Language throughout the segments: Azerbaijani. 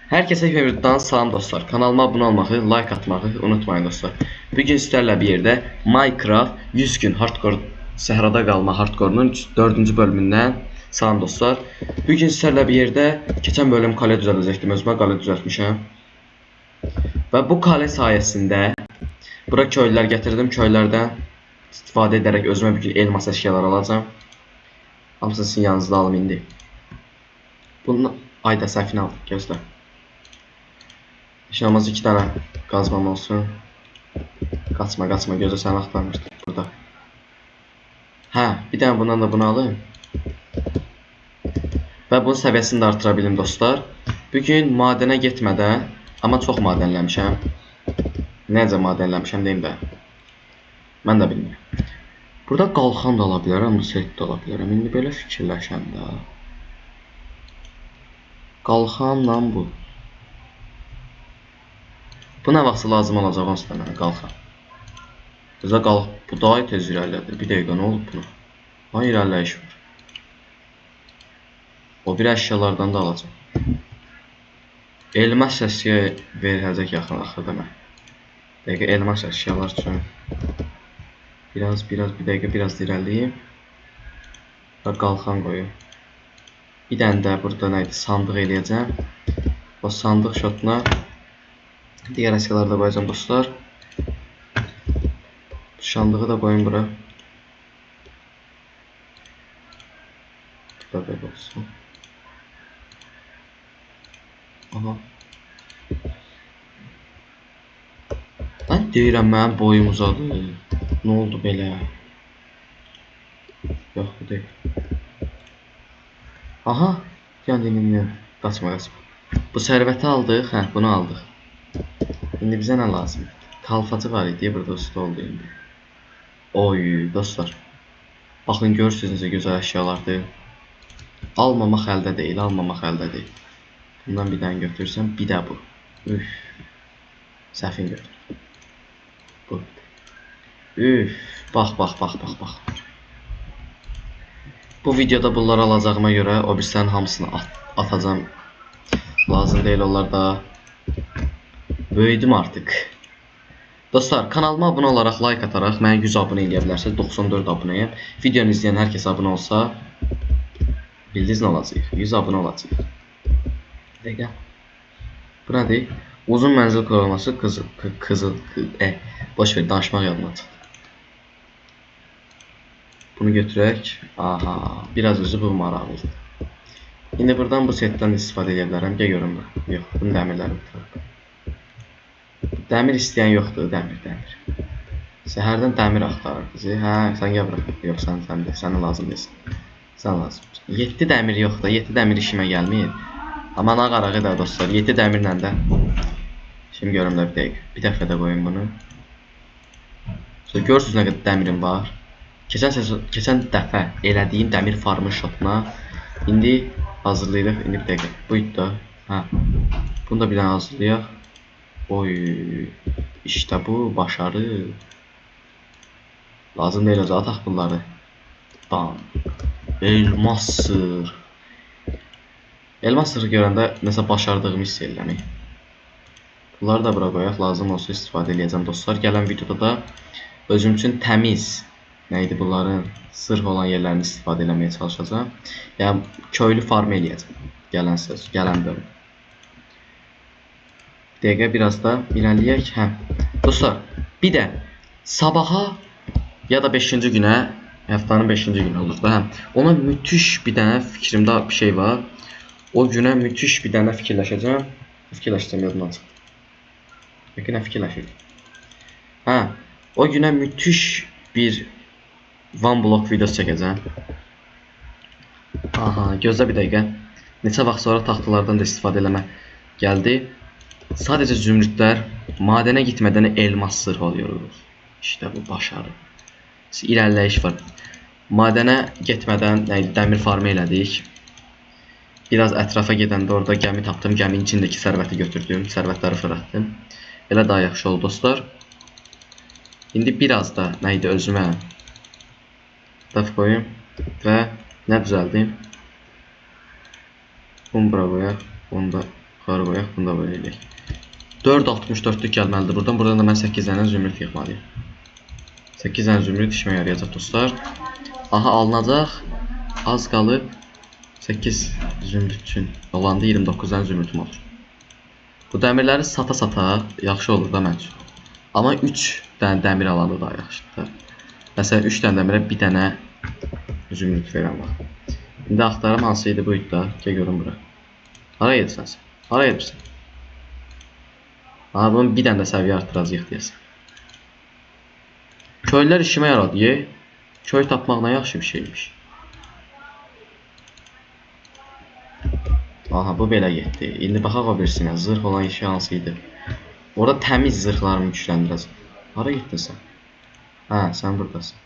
Herkese videodan salam dostlar. Kanalıma abone olmayı, like atmayı unutmayın dostlar. Bugün sizlerle bir yerde Minecraft 100 gün hardcore səhrada qalma hardcore'nun 4-cü bölümündən salam dostlar. Bugün sizlerle bir yerde keçən bölüm kale düzəldəcəkdim. Özümə kale düzəltmişəm. Və bu kale sayəsində bura köylülər gətirdim. Köylərdən istifadə edərək özümə bir elmas əşyalar alacağam. Hamısını sizin yanınızda alım indi. Bunu ayda səhvini aldım. Gözlə. Şamaz 2 tane qazmam olsun. Qaçma gözə sən axtarmışdın burada. Hə, bir dənə bundan da bunu alım. Və bunun səviyyəsini də artıra bilim dostlar. Bugün madənə getmədən, amma çox madənləmişəm. Necə madənləmişəm deyim də. Mən də bilmirəm. Burada qalxan da ala bilərəm, bu set də ala bilərəm. İndi belə fikirləşəm də. Qalxanla bu. Bu nə vaxtsa lazım olacaq onsuz da mənə qalxan. Bizə qalx, bu daha tez irəlilədir. Bir dəqiqə, nə olub buna? Ha, irəliləyiş var. O bir əşyalardan da alacaq. Elmas əşya verəcək yaxın axırda mən. Dəqiqə, elmas əşyalar üçün. Bir dəqiqə, biraz irəliyim. Və qalxan qoyum. Bir dənə də burada nə idi? Sandıq eləyəcəm. O sandıq şotuna diğer əşyaları da qoyacağım dostlar. Sandığı da koyun bura. Burada böyle olsun. Aha. Ben deyirəm mənim boyum uzadı. Ne oldu belə? Yox, bu deyil. Aha. Yani qaçma. Bu sərvəti aldıq. Hə, bunu aldıq. İndi bizə nə lazım? Kalfatı var idi burada usta oldu indi. Oy dostlar. Baxın görürsünüz necə gözəl əşyalardır. Almamaq əldə deyil, Bundan bir dənə götürsəm, bir də bu. Üf. Səhvin götür. Bu. Üf. Bax. Bu videoda bunları alacağıma görə o birislərin hamısını atacağım. Lazım deyil onlar da. Böyüdüm artık. Dostlar, kanalıma abone olarak like atarak mənə 100 abone eləyə bilərsiniz. 94 aboneyəm. Videonu izləyən hər kəs abone olsa bildiniz nə olacaq? 100 abone olacaq. Dəqiqə. Bu nədir? Uzun mənzil qurulması boş ver, danışmaq yadımdan çıxdı. Bunu götürək. Aha, biraz özü bu maraqlıdır. İndi buradan bu setdən istifadə edə bilərəm. Gəl görüm bura. Yox, bunu dəmirləri bitirəm. Dəmir istəyən yoxdur, dəmir. Səhərdən dəmir axtarır bizi. Hə, sən gəl bura. Yox, sənə lazım deyilsin. Sən lazım. 7 dəmir yoxdur, 7 dəmir işimə gəlmir. Amma nə qarağı da dostlar, 7 dəmirlə də. Şimdi görüm də bir dəqiqə. Bir dəfə də qoyun bunu. Görürsünüz nə qədər dəmirim var. Keçən dəfə elədiyim dəmir farmı şotuna indi hazırlayırıq. İndi bir dəqiqə. Buydu da. Hə. Bunu da bir dənə hazırlayaq. Oy, işte bu başarı. Lazım değil o zaten bunları. Bam. Elmas sır. Elmas sırrı görəndə nəsə başardığımı hiss edirəm. Bunları da bura qoyaq, lazım olsa istifadə edəcəm dostlar. Gələn videoda da özüm üçün təmiz neydi bunların sırf olan yerlərini istifadə etməyə çalışacağam. Yəni köylü farm eləyəcəm. Gələn bölüm. Dəqiqə biraz da irəliyək. Hə. Dostlar, bir də sabaha ya da 5-ci günə, həftənin 5-ci günü olur da, hə. Ona müthiş bir dənə fikrimdə bir şey var. O günə müthiş bir dənə fikirləşəcəm. Yadımdan çıxdı. Peki nə fikirləşirdim? Hə, o günə müthiş bir one block videosu çəkəcəm. Aha, gözlə bir dəqiqə. Neçə vaxt sonra taxtalardan da istifadə eləmə gəldi. Sadece zümrütler madene gitmeden elmas sırf alıyoruz. İşte bu başarı. İlerleyiş var. Madene gitmeden demir farmı elədik. Biraz ətrafa gedəndə orada gəmi tapdım. Gəminin içindeki sərvəti götürdüm. Sərvətləri fırlatdım. Elə daha yaxşı oldu dostlar. İndi biraz da neydi özümə daf koyayım və nə düzəldim? Bunu bura qoyaq. Onu da Yuxarı qoyaq, bunu da böyle eləyək. 4.64'lük gəlməlidir buradan. Buradan da mən 8 dənə zümrüd yığmalıyım. 8 dənə zümrüd işimə yarayacaq dostlar. Aha, alınacaq. Az qalıb 8 zümrüd üçün olanda 29 dənə zümrüdüm olur. Bu dəmirləri sata-sata yaxşı olur da mən üçün. Amma 3 dənə dəmir alanı daha yaxşıdır. Məsələn 3 dənə dəmirə bir dənə zümrüd verən var. İndi axtarım hansıydı bu idi da. Gəl görüm bura. Hara gedirsən sən? Hara gedirsən? Aha, bunun bir dənə də səviyyə artıracaq deyəsən. Köylülər işimə yaradı. Köy tapmaqla yaxşı bir şeymiş. Aha, bu belə getdi. İndi baxaq o birisinə. Zırh olan işi hansıydı? Orada təmiz zırhlarımı gücləndirəcəm. Hara getdin sən? Hə, sən buradasın.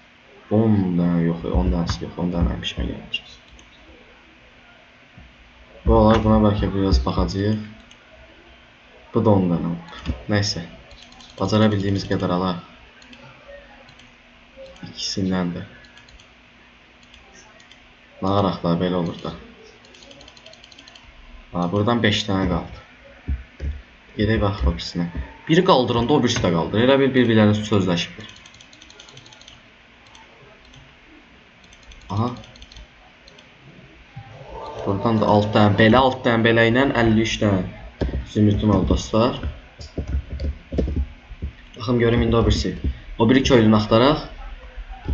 10 dənə yox, 10 dənəsi yox, 10 dənə işimə gələcək. Bu olar, buna bəlkə biraz baxacağıq. Bu da 10 dənə olub. Nəysə, bacara bildiyimiz qədər alaq. İkisindən də. Nağaraq da belə olur da. Buradan 5 dənə qaldı. Gedək bax o birisinə. Biri qaldıranda o birisi də qaldır. Elə bir-birlərini sözləşibdir. Aha. Buradan da 6 dənə belə ilə 53 dənə zümrüdüm oldu dostlar. Baxım görüm indi o birisi. O biri köylünü axtaraq.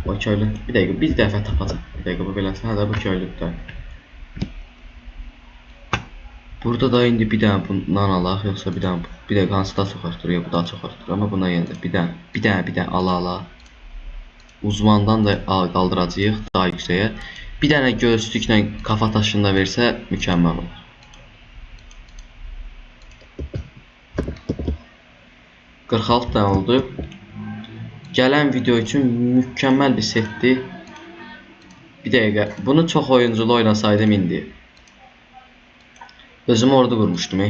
O köylü. Bir dəqiqə, bir dəfə tapacaq. Bir dəqiqə, bu beləsin. Hə də bu köylüdür də. Burada da indi bir dənə bundan alaq, yoxsa bir dəqiqə hansı daha çox artırır, bu daha çox artırır. Amma buna yenə də bir dənə ala. Uzmandan da qaldıracağıq daha yüksəyə. Bir dənə göğüslüklə kafa taşını da versə mükəmməl olur. $46 dənə oldu. Gələn video üçün mükəmməl bir setdir. Bir dəqiqə, bunu çox oyunculu oynasaydım indi. Özümü orada qurmuşdum.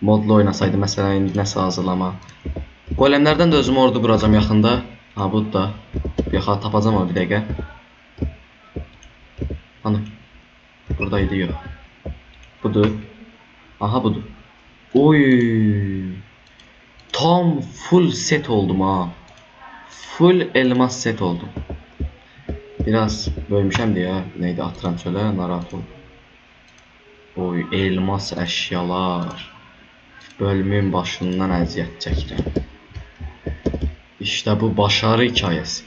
Modlu oynasaydım, məsələn, indi nəsə hazırlama. Golemlərdən də özümü orada quracam yaxında. Ha, bu da. Yox, tapacam o bir dəqiqə. Hani? Buradaydı, yox. Budur. Aha, budur. Oy! Tam full set oldum ha. Full elmas set oldum. Biraz bölmüşəm deyə, neydi, atıram çölə, narahat olum. Oy, elmas əşyalar. Bölümün başından əziyyət çəkirəm. İşte bu başarı hikayesi.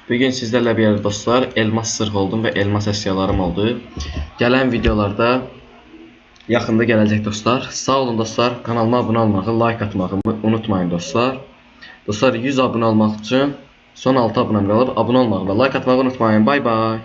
Bugün sizlerle bir yerde dostlar, elmas sırf oldum ve elmas əşyalarım oldu. Gələn videolarda yaxında gələcək dostlar. Sağ olun dostlar. Kanalıma abone olmağı, like atmağı unutmayın dostlar. Dostlar 100 abone olmaq üçün son 6 abonem qalıb. Abone olmağı və like atmağı unutmayın. Bay bay.